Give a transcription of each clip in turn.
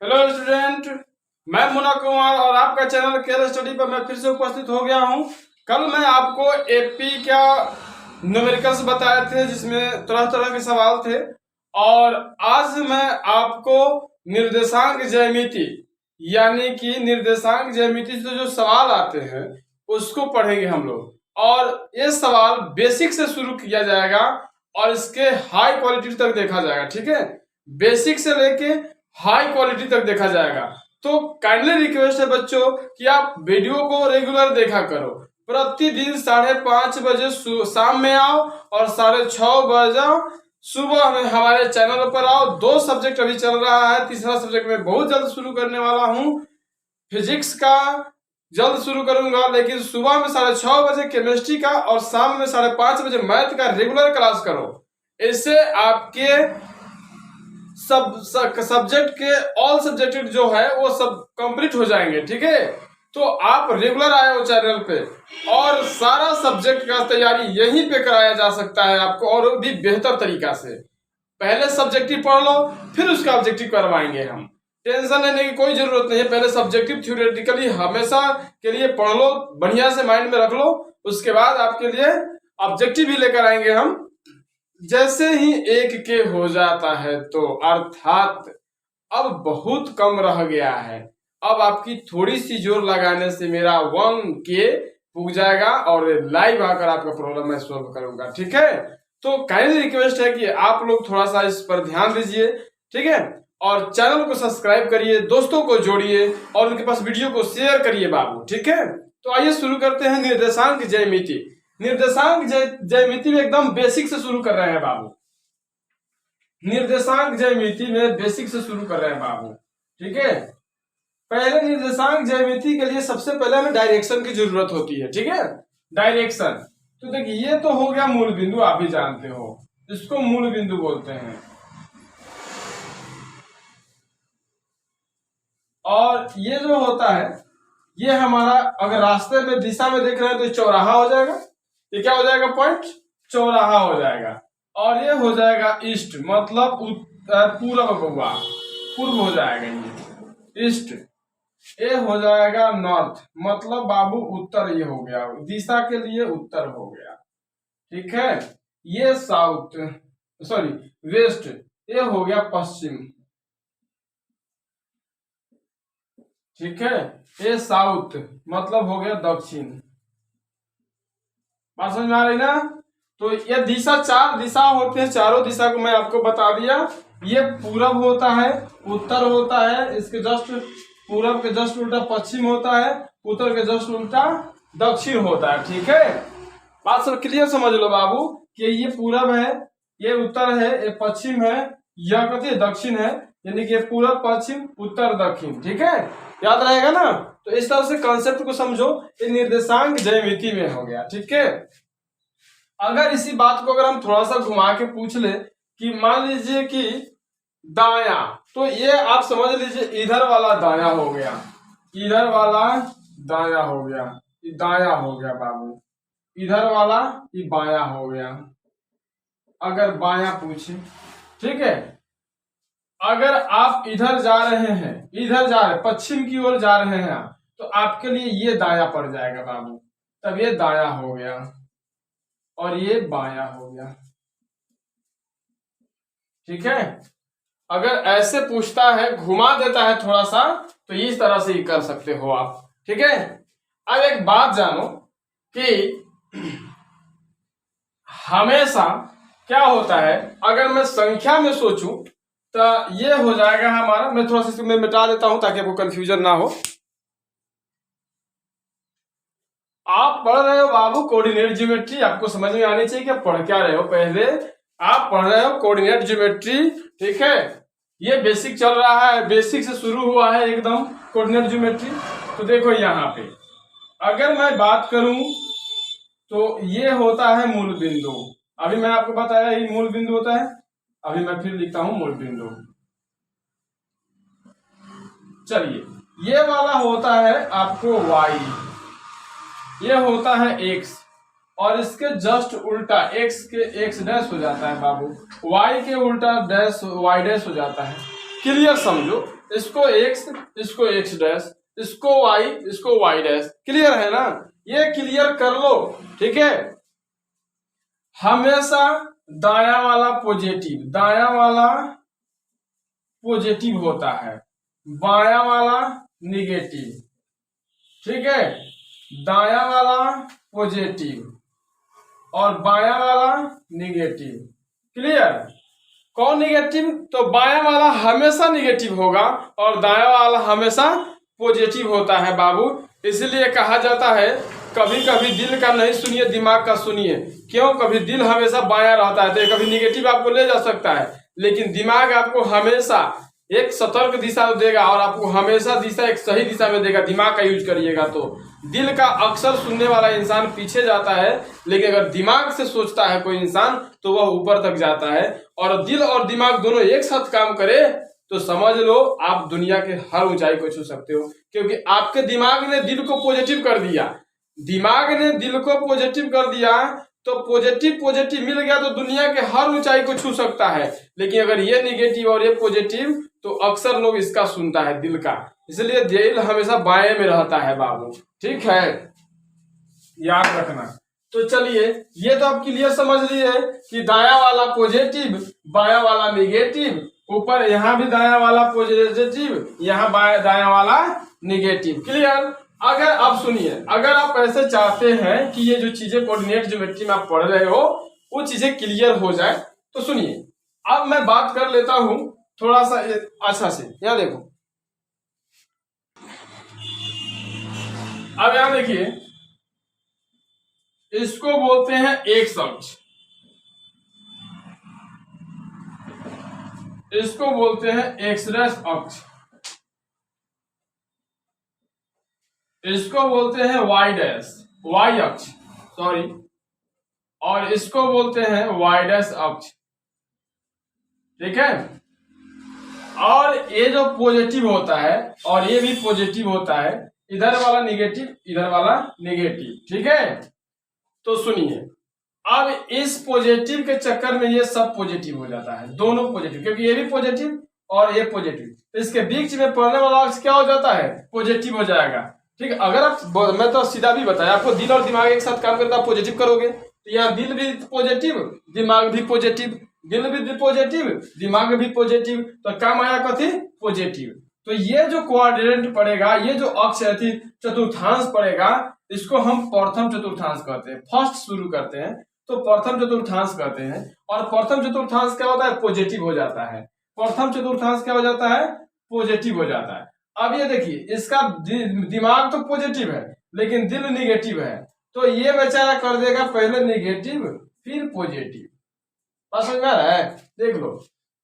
Hello student, मैं मुन्ना कुमार और आपका चैनल केयर स्टडी पर मैं फिर से उपस्थित हो गया हूं। कल मैं आपको एपी का न्यूमेरिकल्स बताए थे जिसमें तरह तरह के सवाल थे, और आज मैं आपको निर्देशांक ज्यामिति यानी कि निर्देशांक ज्यामिति से जो सवाल आते हैं उसको पढ़ेंगे हम लोग। और ये सवाल बेसिक से शुरू किया जाएगा और इसके हाई क्वालिटी तक देखा जाएगा। ठीक है, बेसिक से लेके हाई क्वालिटी तक देखा जाएगा। तो काइंडली रिक्वेस्ट है बच्चों कि आप वीडियो को रेगुलर देखा करो। प्रतिदिन 5:30 बजे शाम में आओ और 6:30 बजे सुबह में हमारे चैनल पर आओ। 2 सब्जेक्ट अभी चल रहा है, तीसरा सब्जेक्ट मैं बहुत जल्द शुरू करने वाला हूँ। फिजिक्स का जल्द शुरू करूंगा, लेकिन सुबह में 6:30 बजे केमिस्ट्री का और शाम में 5:30 बजे मैथ का रेगुलर क्लास करो। इससे आपके सब सब्जेक्ट के ऑल सब्जेक्ट जो है वो सब कंप्लीट हो जाएंगे। ठीक है, तो आप रेगुलर आए हो चैनल पे और सारा सब्जेक्ट का तैयारी यहीं पे कराया जा सकता है आपको, और भी बेहतर तरीका से। पहले सब्जेक्टिव पढ़ लो, फिर उसका ऑब्जेक्टिव करवाएंगे हम। टेंशन लेने की कोई जरूरत नहीं है। पहले सब्जेक्टिव थ्योरेटिकली हमेशा के लिए पढ़ लो, बढ़िया से माइंड में रख लो, उसके बाद आपके लिए ऑब्जेक्टिव भी लेकर आएंगे हम। जैसे ही 1 के हो जाता है तो अर्थात अब बहुत कम रह गया है। अब आपकी थोड़ी सी जोर लगाने से मेरा 1 के पुग जाएगा और लाइव आकर आपका प्रॉब्लम मैं सॉल्व करूंगा। ठीक है, तो काइंडली रिक्वेस्ट है कि आप लोग थोड़ा सा इस पर ध्यान दीजिए। ठीक है, और चैनल को सब्सक्राइब करिए, दोस्तों को जोड़िए और उनके पास वीडियो को शेयर करिए बाबू। ठीक है, तो आइए शुरू करते हैं निर्देशांक ज्यामिति। निर्देशांक ज्यामिति में एकदम बेसिक से शुरू कर रहे हैं बाबू। निर्देशांक ज्यामिति में बेसिक से शुरू कर रहे हैं बाबू। ठीक है, पहले निर्देशांक ज्यामिति के लिए सबसे पहले हमें डायरेक्शन की जरूरत होती है। ठीक है, डायरेक्शन तो देखिए, ये तो हो गया मूल बिंदु, आप भी जानते हो इसको मूल बिंदु बोलते हैं। और ये जो होता है ये हमारा, अगर रास्ते में दिशा में देख रहे हैं तो चौराहा हो जाएगा। ये क्या हो जाएगा? पॉइंट, चौराहा हो जाएगा। और ये हो जाएगा ईस्ट, मतलब पूर्व बउआ, पूर्व हो जाएगा ये ईस्ट। ये हो जाएगा नॉर्थ, मतलब बाबू उत्तर, ये हो गया दिशा के लिए उत्तर हो गया। ठीक है, ये साउथ, सॉरी वेस्ट, ये हो गया पश्चिम। ठीक है, ये साउथ मतलब हो गया दक्षिण। बात समझ में आ रही ना? तो ये दिशा, 4 दिशा होते हैं, चारों दिशा को मैं आपको बता दिया। ये पूरब होता है, उत्तर होता है, इसके जस्ट पूरब के जस्ट उल्टा पश्चिम होता है, उत्तर के जस्ट उल्टा दक्षिण होता है। ठीक है, बात सब क्लियर समझ लो बाबू कि ये पूरब है, ये उत्तर है, ये पश्चिम है, यह कहती है दक्षिण है, यानी कि पूरब पश्चिम उत्तर दक्षिण। ठीक है, याद रहेगा ना? तो इस तरह से कॉन्सेप्ट को समझो। ये निर्देशांक ज्यामिति में हो गया। ठीक है, अगर इसी बात को अगर हम थोड़ा सा घुमा के पूछ ले कि मान लीजिए कि दाया, तो ये आप समझ लीजिए इधर वाला दाया हो गया, इधर वाला दाया हो गया, ये दाया हो गया बाबू, इधर वाला ये बाया हो गया। अगर बाया पूछे, ठीक है, अगर आप इधर जा रहे हैं, इधर जा रहे पश्चिम की ओर जा रहे हैं, तो आपके लिए ये दाया पड़ जाएगा बाबू, तब ये दाया हो गया और ये बाया हो गया। ठीक है, अगर ऐसे पूछता है, घुमा देता है थोड़ा सा, तो इस तरह से ही कर सकते हो आप। ठीक है, अब एक बात जानो कि हमेशा क्या होता है, अगर मैं संख्या में सोचूं तो ये हो जाएगा हमारा, मैं थोड़ा सा मैं मिटा देता हूं ताकि आपको कंफ्यूजन ना हो। आप पढ़ रहे हो बाबू कोऑर्डिनेट ज्योमेट्री, आपको समझ में आनी चाहिए कि आप पढ़ क्या रहे हो। पहले आप पढ़ रहे हो कोऑर्डिनेट ज्योमेट्री। ठीक है, ये बेसिक चल रहा है, बेसिक से शुरू हुआ है एकदम कोऑर्डिनेट ज्योमेट्री। तो देखो यहाँ पे अगर मैं बात करूं तो ये होता है मूल बिंदु। अभी मैं आपको बताया ये मूल बिंदु होता है, अभी मैं फिर लिखता हूं मूल बिंदु। चलिए, ये वाला होता है आपको y, ये होता है x, और इसके जस्ट उल्टा x के x डैश हो जाता है बाबू, y के उल्टा डैश y डैश हो जाता है। क्लियर समझो, इसको एक्स, इसको एक्स डैश, इसको वाई, इसको वाई डैश। क्लियर है ना? ये क्लियर कर लो। ठीक है, हमेशा दाया वाला पॉजिटिव, दाया वाला पॉजिटिव होता है, बाया वाला निगेटिव। ठीक है, दाया वाला पॉजिटिव और बाया वाला निगेटिव। क्लियर? कौन निगेटिव? तो बाया वाला हमेशा निगेटिव होगा और दाया वाला हमेशा पॉजिटिव होता है बाबू। इसलिए कहा जाता है कभी कभी दिल का नहीं सुनिए, दिमाग का सुनिए। क्यों? कभी दिल हमेशा बाया रहता है तो कभी निगेटिव आपको ले जा सकता है, लेकिन दिमाग आपको हमेशा एक सतर्क दिशा देगा और आपको हमेशा दिशा एक सही दिशा में देगा। दिमाग का यूज करिएगा तो। दिल का अक्सर सुनने वाला इंसान पीछे जाता है, लेकिन अगर दिमाग से सोचता है कोई इंसान तो वह ऊपर तक जाता है। और दिल और दिमाग दोनों एक साथ काम करे तो समझ लो आप दुनिया के हर ऊंचाई को छू सकते हो, क्योंकि आपके दिमाग ने दिल को पॉजिटिव कर दिया। दिमाग ने दिल को पॉजिटिव कर दिया तो पॉजिटिव पॉजिटिव मिल गया तो दुनिया के हर ऊंचाई को छू सकता है। लेकिन अगर ये निगेटिव और ये पॉजिटिव तो अक्सर लोग इसका सुनता है, दिल का। इसलिए दिल हमेशा बाएं में रहता है बाबू। ठीक है, याद रखना। तो चलिए, ये तो आप क्लियर समझ लिए कि दाया वाला पॉजिटिव, बाया वाला निगेटिव, ऊपर यहाँ भी दाया वाला पॉजिटिव, यहाँ दाया वाला निगेटिव। क्लियर? अगर आप सुनिए, अगर आप ऐसे चाहते हैं कि ये जो चीजें कोऑर्डिनेट ज्योमेट्री में आप पढ़ रहे हो वो चीजें क्लियर हो जाए तो सुनिए। अब मैं बात कर लेता हूं थोड़ा सा अच्छा से। यहाँ देखो, अब यहाँ देखिए, इसको बोलते हैं एक्स अक्ष, इसको बोलते हैं एक्स डैश अक्ष, इसको बोलते हैं वाई डैश, वाई अक्ष सॉरी, और इसको बोलते हैं वाई डैश अक्ष। ठीक है, और ये जो पॉजिटिव होता है और ये भी पॉजिटिव होता है, इधर वाला निगेटिव, इधर वाला निगेटिव। ठीक है, तो सुनिए, अब इस पॉजिटिव के चक्कर में ये सब पॉजिटिव हो जाता है, दोनों पॉजिटिव, क्योंकि ये भी पॉजिटिव और ये पॉजिटिव, तो इसके बीच में पड़ने वाला अक्ष क्या हो जाता है? पॉजिटिव हो जाएगा। ठीक है, अगर आप, मैं तो सीधा भी बताया आपको, दिल और दिमाग एक साथ काम करता आप पॉजिटिव करोगे तो यहाँ दिल भी पॉजिटिव, दिमाग भी पॉजिटिव, दिल भी पॉजिटिव, दिमाग भी पॉजिटिव, तो काम आया कथी? पॉजिटिव। तो ये जो क्वाड्रेंट पड़ेगा, ये जो अक्ष है, चतुर्थांश पड़ेगा, इसको हम प्रथम चतुर्थांश कहते हैं। फर्स्ट शुरू करते हैं तो प्रथम चतुर्थांश कहते हैं, और प्रथम चतुर्थांश क्या होता है? पॉजिटिव हो जाता है। प्रथम चतुर्थांश क्या हो जाता है? पॉजिटिव हो जाता है। अब ये देखिए, इसका दिमाग तो पॉजिटिव है लेकिन दिल निगेटिव है, तो ये बेचारा कर देगा पहले निगेटिव फिर पॉजिटिव। बात समझ में आ रहा है? देख लो,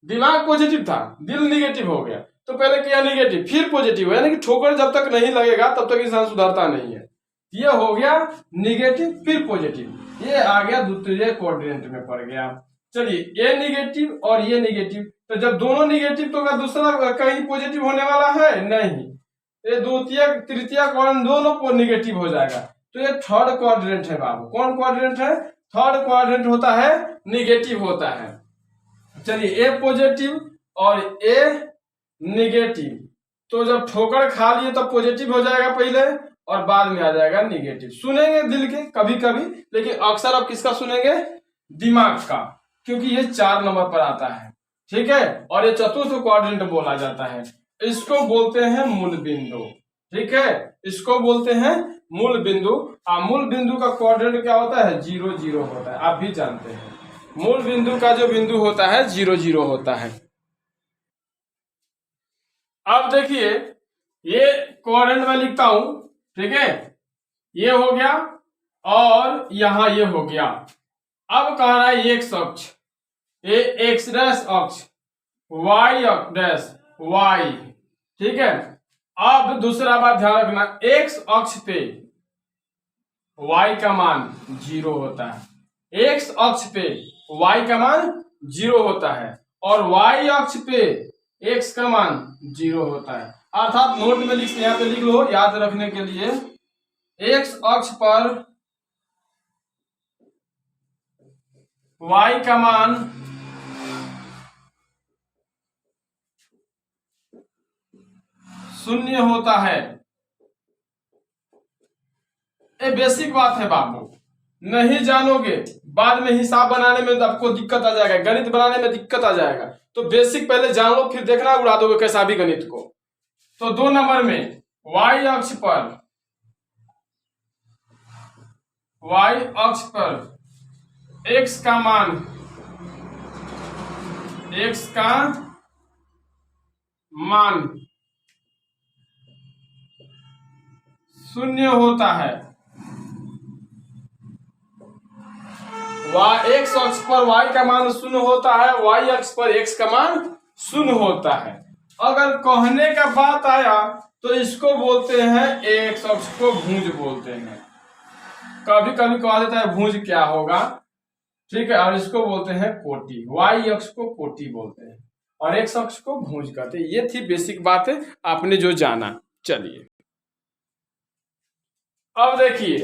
दिमाग पॉजिटिव था, दिल निगेटिव हो गया, तो पहले किया निगेटिव फिर पॉजिटिव, यानी कि ठोकर जब तक नहीं लगेगा तब तक इंसान सुधरता नहीं है। ये हो गया निगेटिव फिर पॉजिटिव, ये आ गया दूसरे क्वाड्रेंट में पड़ गया। चलिए, ये निगेटिव और ये निगेटिव, तो जब दोनों निगेटिव तो क्या दूसरा कहीं पॉजिटिव होने वाला है? नहीं, ये द्वितीय तृतीय क्वाड्रेंट दोनों निगेटिव हो जाएगा। तो ये थर्ड क्वाड्रेंट है बाबू। कौन क्वाड्रेंट है? थर्ड क्वाड्रेंट होता है, निगेटिव होता है। चलिए, ए पॉजिटिव और ए निगेटिव, तो जब ठोकर खा लिए तो पॉजिटिव हो जाएगा पहले और बाद में आ जाएगा निगेटिव। सुनेंगे दिल के कभी कभी, लेकिन अक्सर आप किसका सुनेंगे? दिमाग का, क्योंकि ये 4 नंबर पर आता है। ठीक है, और ये चतुर्थ क्वाड्रेंट बोला जाता है। इसको बोलते हैं मूल बिंदु। ठीक है, इसको बोलते हैं मूल बिंदु। मूल बिंदु का क्वाड्रेंट क्या होता है? 0 0 होता है, आप भी जानते हैं। मूल बिंदु का जो बिंदु होता है 0 0 होता है। अब देखिए, ये क्वाड्रेंट में लिखता हूं। ठीक है, ये हो गया और यहां ये हो गया। अब कह रहा है एक्स अक्ष, ये एक्स डैश अक्ष, वाई डैश वाई। ठीक है, अब दूसरा बात ध्यान रखना, एक्स अक्ष पे वाई का मान 0 होता है। एक्स अक्ष पे वाई का मान 0 होता है और वाई अक्ष पे एक्स का मान 0 होता है। अर्थात नोट में यहाँ पे लिख लो याद रखने के लिए, एक्स अक्ष पर वाई का मान शून्य होता है। ये बेसिक बात है बाबू, नहीं जानोगे बाद में हिसाब बनाने में आपको दिक्कत आ जाएगा, गणित बनाने में दिक्कत आ जाएगा। तो बेसिक पहले जान लो, फिर देखना उड़ा दोगे कैसा भी गणित को। तो 2 नंबर में y अक्ष पर x का मान शून्य होता है। x अक्ष पर y का मान शून्य होता है, y अक्ष पर x का मान शून्य होता है। अगर कहने का बात आया तो इसको बोलते हैं, x अक्ष को भुज बोलते हैं। कभी कभी कहा देता है भुज क्या होगा, ठीक है। और इसको बोलते हैं कोटि, y अक्ष को कोटि बोलते हैं और x अक्ष को भुज कहते हैं। ये थी बेसिक बात है, आपने जो जाना। चलिए अब देखिए,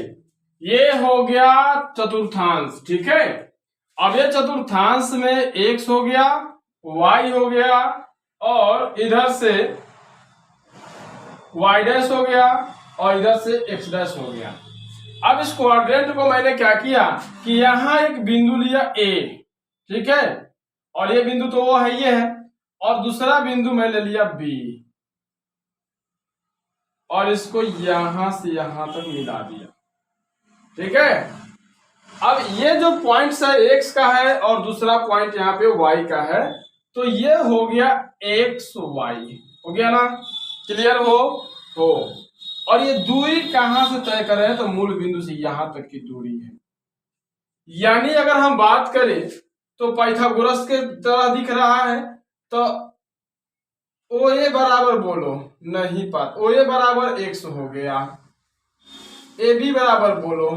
ये हो गया चतुर्थांश, ठीक है। अब ये चतुर्थांश में x हो गया, y हो गया और इधर से y डैश हो गया और इधर से x डैश हो गया। अब इस क्वाड्रेंट को मैंने क्या किया कि यहां एक बिंदु लिया A, ठीक है, और ये बिंदु तो वो है, ये है, और दूसरा बिंदु मैंने लिया B और इसको यहां से यहां तक मिला दिया, ठीक है। अब ये जो पॉइंट्स है x का है और दूसरा पॉइंट यहाँ पे y का है, तो ये हो गया xy, हो गया ना, क्लियर हो। और ये दूरी कहां से तय कर रहे हैं, तो मूल बिंदु से यहां तक की दूरी है। यानी अगर हम बात करें तो पाइथागोरस के तरह दिख रहा है, तो OA बराबर बोलो, नहीं पता, OA बराबर x हो गया, AB बराबर बोलो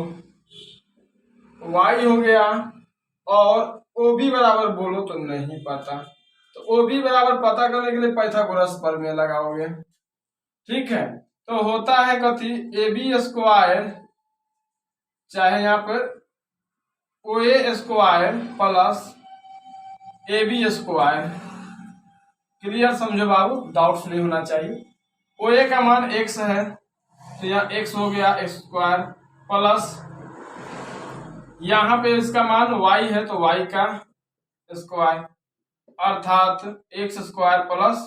y हो गया और OB बराबर बोलो तो नहीं पता। तो OB बराबर पता करने के लिए पाइथागोरस प्रमेय लगाओगे, ठीक है। तो होता है कथी, AB स्क्वायर चाहे यहाँ पर OA square plus AB square. Clear समझो बाबू, डाउट्स नहीं होना चाहिए। OA का मान x है तो यहाँ x हो गया x स्क्वायर प्लस यहाँ पे इसका मान y है तो y का स्क्वायर, अर्थात x square plus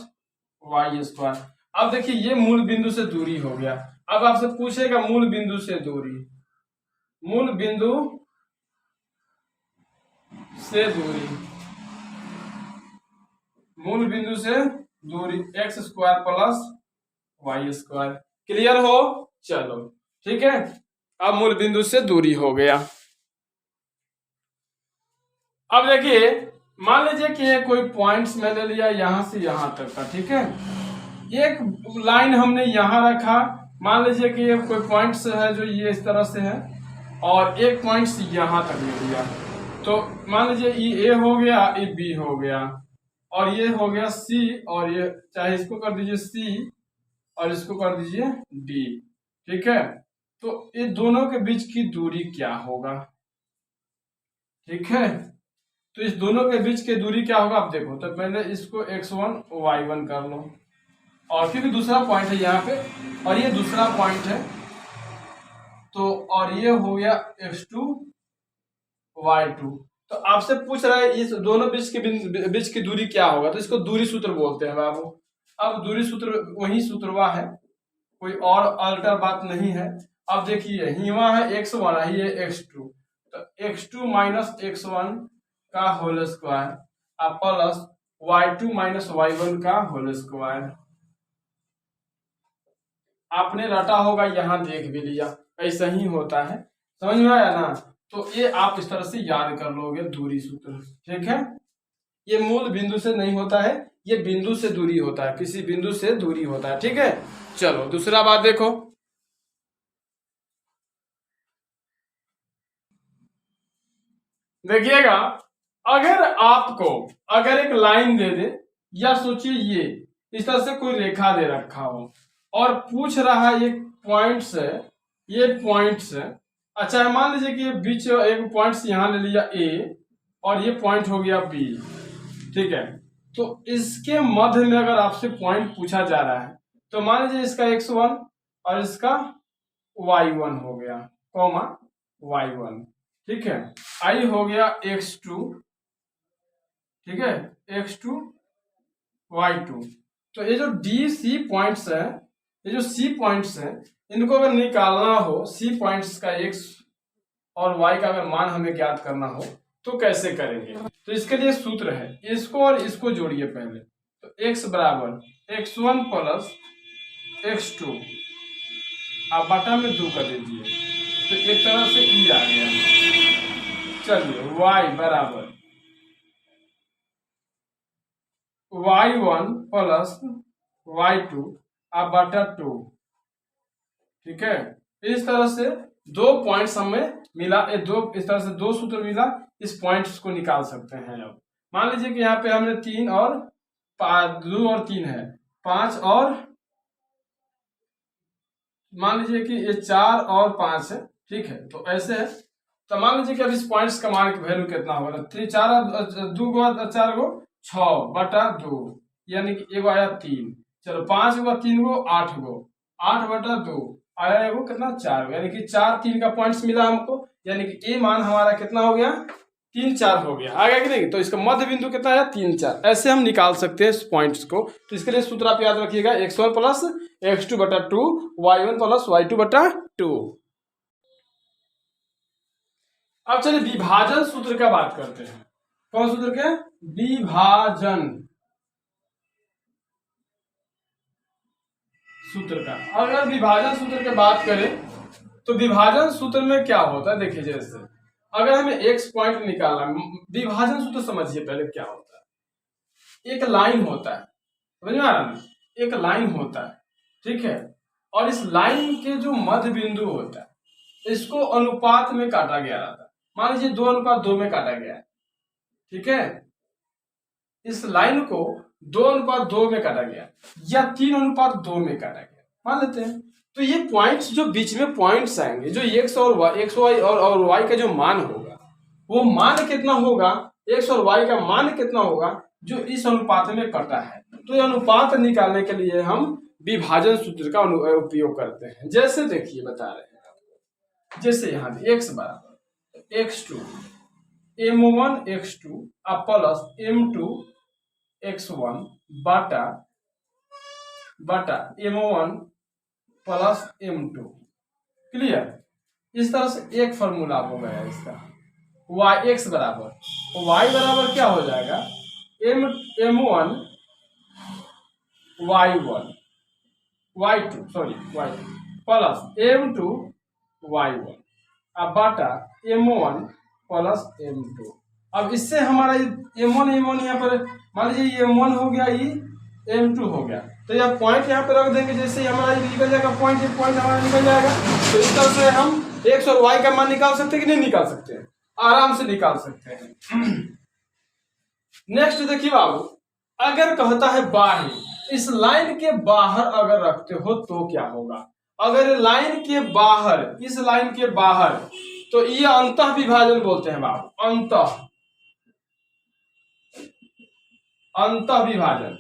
y square. अब देखिए ये मूल बिंदु से दूरी हो गया। अब आपसे पूछेगा मूल बिंदु से दूरी, मूल बिंदु से दूरी, मूल बिंदु से दूरी x square plus y square. Clear हो, चलो ठीक है। अब मूल बिंदु से दूरी हो गया। अब देखिए, मान लीजिए कि ये कोई पॉइंट्स मैंने लिया यहां से यहां तक का, ठीक है। एक लाइन हमने यहां रखा, मान लीजिए कि ये कोई पॉइंट्स है जो ये इस तरह से है और एक पॉइंट्स यहां तक ले लिया, तो मान लीजिए ये A हो गया, ये B हो गया और ये हो गया C, और ये चाहे इसको कर दीजिए C और इसको कर दीजिए D, ठीक है। तो ये दोनों के बीच की दूरी क्या होगा, ठीक है। तो इस दोनों के बीच की दूरी क्या होगा, आप देखो। तो पहले इसको x1 y1 कर लो, और क्योंकि दूसरा पॉइंट है यहाँ पे और ये दूसरा पॉइंट है, तो और ये हो गया x2 y2। तो आपसे पूछ रहा है इस दोनों बीच की दूरी क्या होगा, तो इसको दूरी सूत्र बोलते हैं बाबू। अब दूरी सूत्र वही सूत्रवा है, कोई और अल्टर बात नहीं है। अब देखिए यहाँ है x1, ये x2, तो x2 माइनस x1 का whole square plus y2 minus y1 का होल स्क्वायर। आपने रटा होगा, यहाँ देख भी लिया, ऐसा ही होता है, समझ में आया ना। तो ये आप इस तरह से याद कर लोगे दूरी सूत्र, ठीक है। ये मूल बिंदु से नहीं होता है, ये बिंदु से दूरी होता है, किसी बिंदु से दूरी होता है, ठीक है। चलो दूसरा बात देखो, देखिएगा, अगर एक लाइन दे दे, या सोचिए ये इस तरह से कोई रेखा दे रखा हो और पूछ रहा है ये पॉइंट्स है, ये पॉइंट्स है। अच्छा है, मान लीजिए कि ये बीच एक पॉइंट्स यहाँ ले लिया A और ये पॉइंट हो गया B, ठीक है। तो इसके मध्य में अगर आपसे पॉइंट पूछा जा रहा है तो मान लीजिए इसका x1 और इसका y1 हो गया, कॉमा y1, ठीक है। i हो गया x2, ठीक है, x2 y2। तो ये जो डी सी पॉइंट्स है, ये जो सी पॉइंट्स है, इनको अगर निकालना हो, सी पॉइंट्स का x और y का अगर मान हमें ज्ञात करना हो तो कैसे करेंगे? तो इसके लिए सूत्र है, इसको और इसको जोड़िए पहले। तो x बराबर x1 प्लस x2 आप बटा में 2 कर दीजिए, तो एक तरह से e आ गया। चलिए y बराबर y1 प्लस y2 आप बटा 2, ठीक है। इस तरह से दो पॉइंट्स हमें मिला, इस तरह से दो सूत्र मिला, इस पॉइंट्स को निकाल सकते हैं। अब मान लीजिए कि यहाँ पे हमने 3 और 2 और 3 है, 5 और मान लीजिए कि ये 4 और 5 है, ठीक है। तो ऐसे है, तो मान लीजिए कि अब इस पॉइंट्स का मान की वैल्यू कितना होगा? 3 4 2 को 4 को 6 बटा 2, यानी कि एगो आया 3, चलो 5 गो 3 गो 8 गो, 8 बटा 2 आया एगो कितना 4, यानी कि 4 3 का पॉइंट्स मिला हमको, यानी कि ए मान हमारा कितना हो गया? 3 4 हो गया, आ गया कि नहीं? तो इसका मध्य बिंदु कितना है? 3 4। ऐसे हम निकाल सकते हैं इस पॉइंट्स को। तो इसके लिए सूत्र आप याद रखिएगा, x1 प्लस x2 बटा 2, y1 प्लस y2 बटा 2। अब चलिए विभाजन सूत्र का बात करते हैं। कौन सूत्र के? विभाजन सूत्र का। अगर विभाजन सूत्र की बात करें तो विभाजन सूत्र में क्या होता है, देखिए जैसे अगर हमें x पॉइंट निकालना, विभाजन सूत्र समझिए पहले क्या होता है। एक लाइन होता है, समझ में आ रहा है? एक लाइन होता है, ठीक है, और इस लाइन के जो मध्य बिंदु होता है इसको अनुपात में काटा गया रहता है। मान लीजिए 2:2 में काटा गया है, ठीक है। इस लाइन को 2:2 में काटा गया या 3:2 में काटा गया, मान लेते हैं। तो ये पॉइंट्स जो बीच में पॉइंट्स आएंगे, जो x और y और y का जो मान होगा, वो मान कितना होगा? x और y का मान कितना होगा जो इस अनुपात में कटा है। तो ये अनुपात निकालने के लिए हम विभाजन सूत्र का उपयोग करते हैं। जैसे देखिए बता रहे हैं आपको, जैसे यहाँ x बराबर x2 m1 x2 plus m2 x1 बटा m1 प्लस m2, क्लियर। इस तरह से एक फॉर्मूला हो गया इसका। x बराबर y बराबर क्या हो जाएगा? m1 y2 plus m2 y1 अब बटा m1 प्लस m2। अब इससे हमारा m1 यहाँ पर मान लीजिए ये m1 हो गया, ये m2 हो गया, तो यह पॉइंट यहाँ पे रख देंगे। जैसे हमारा निकल जाएगा पॉइंट, ये पॉइंट हमारा निकल जाएगा। तो इस तरह से हम x और y का मान निकाल सकते हैं कि नहीं निकाल सकते हैं? आराम से निकाल सकते हैं। नेक्स्ट देखिए बाबू, अगर कहता है बाह्य, इस लाइन के बाहर अगर रखते हो तो क्या होगा? अगर लाइन के बाहर, इस लाइन के बाहर, तो ये अंतः विभाजन बोलते हैं बाबू, अंतः विभाजन।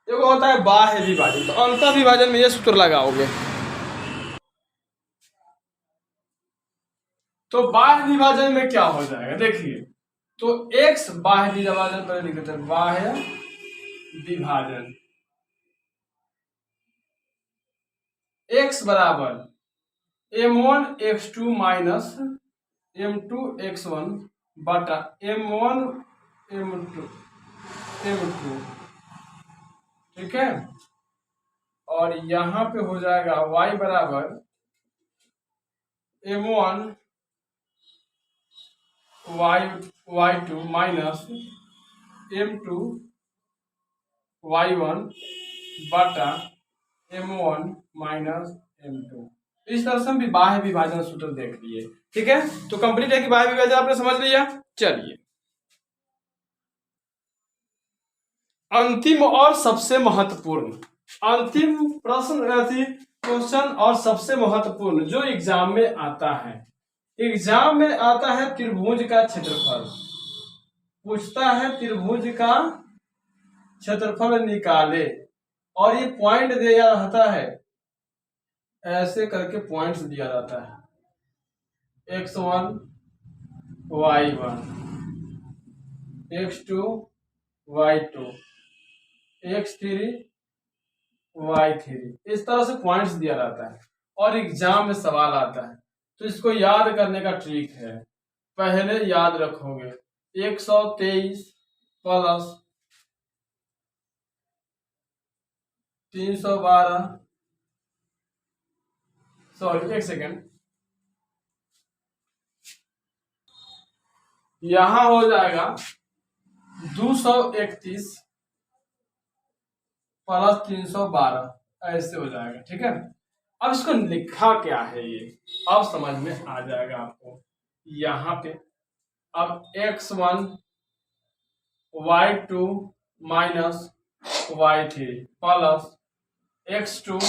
देखो होता है बाह्य विभाजन, तो अंतः विभाजन में ये सूत्र लगाओगे। तो बाह्य विभाजन में क्या हो जाएगा देखिए, तो x बाह्य विभाजन पर लिखते हैं, बाह्य विभाजन x बराबर m1 x2 minus m2 x1 बटा m1 m2, ठीक है। और यहां पे हो जाएगा y बराबर m1 y2 minus m2 y1 बटा m1 माइनस m2। इस तरह से हम बाह्य विभाजन सूत्र देख लिए, ठीक है। तो कंप्लीट है कि बाह्य विभाजन आपने समझ लिया। चलिए अंतिम और सबसे महत्वपूर्ण, अंतिम प्रश्न क्वेश्चन और सबसे महत्वपूर्ण जो एग्जाम में आता है, एग्जाम में आता है त्रिभुज का क्षेत्रफल। पूछता है त्रिभुज का क्षेत्रफल निकाले और ये पॉइंट दिया रहता है, ऐसे करके पॉइंट्स दिया रहता है x1 y1 x2 y2 x3 y3, इस तरह से पॉइंट्स दिया रहता है और एग्जाम में सवाल आता है। तो इसको याद करने का ट्रिक है, पहले याद रखोगे 123 प्लस 312, सॉरी एक सेकेंड, यहां हो जाएगा 231 प्लस 312, ऐसे हो जाएगा। ठीक है, अब इसको लिखा क्या है ये अब समझ में आ जाएगा आपको। यहाँ पे अब x1 y2 minus y3 plus x2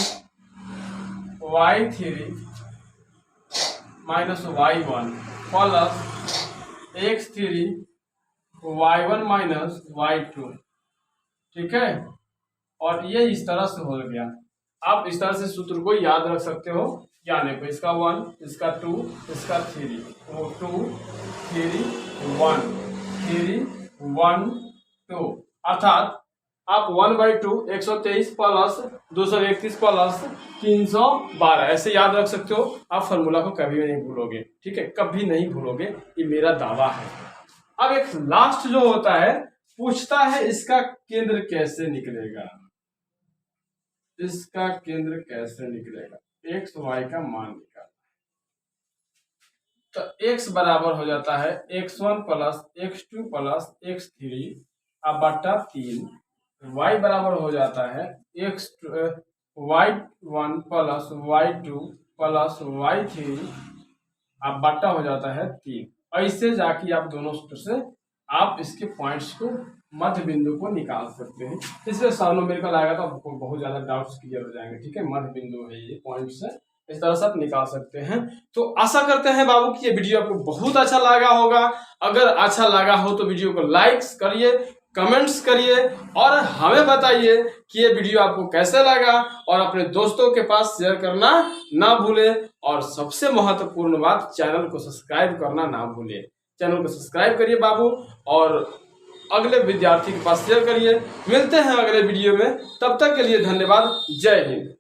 y3 minus y1 plus x3 y1 minus y2। ठीक है, और ये इस तरह से हो गया। आप इस तरह से सूत्र को याद रख सकते हो, यानी को इसका 1, इसका 2, इसका 3, 2 3 1 3 1 2, अर्थात आप 1/2 123 प्लस 231 प्लस 312 ऐसे याद रख सकते हो। आप फॉर्मूला को कभी भी नहीं भूलोगे। ठीक है, कभी नहीं भूलोगे, ये मेरा दावा है। अब एक लास्ट जो होता है, पूछता है इसका केंद्र कैसे निकलेगा, इसका केंद्र कैसे निकलेगा, x y का मान निकालना। तो x बराबर हो जाता है x1 plus x2 plus x3 अब बटा 3, y बराबर हो जाता है y1 plus y2 plus y3 अब बटा हो जाता है 3। ऐसे जाके आप दोनों सूत्र से आप इसके पॉइंट्स को, मध्य बिंदु को निकाल सकते हैं। इसलिए साइनोमेरिकल आएगा तो आपको बहुत ज्यादा डाउट्स क्लियर हो जाएंगे। ठीक है, मध्य बिंदु है ये, पॉइंट से इस तरह से आप निकाल सकते हैं। तो आशा करते हैं बाबू कि ये वीडियो आपको बहुत अच्छा लगा होगा। अगर अच्छा लगा हो तो वीडियो को लाइक्स करिए, कमेंट्स करिए और हमें बताइए कि ये वीडियो आपको कैसे लगा, और अपने दोस्तों के पास शेयर करना ना भूले। और सबसे महत्वपूर्ण बात, चैनल को सब्सक्राइब करना ना भूले। चैनल को सब्सक्राइब करिए बाबू, और अगले विद्यार्थी के पास शेयर करिए। मिलते हैं अगले वीडियो में, तब तक के लिए धन्यवाद। जय हिंद।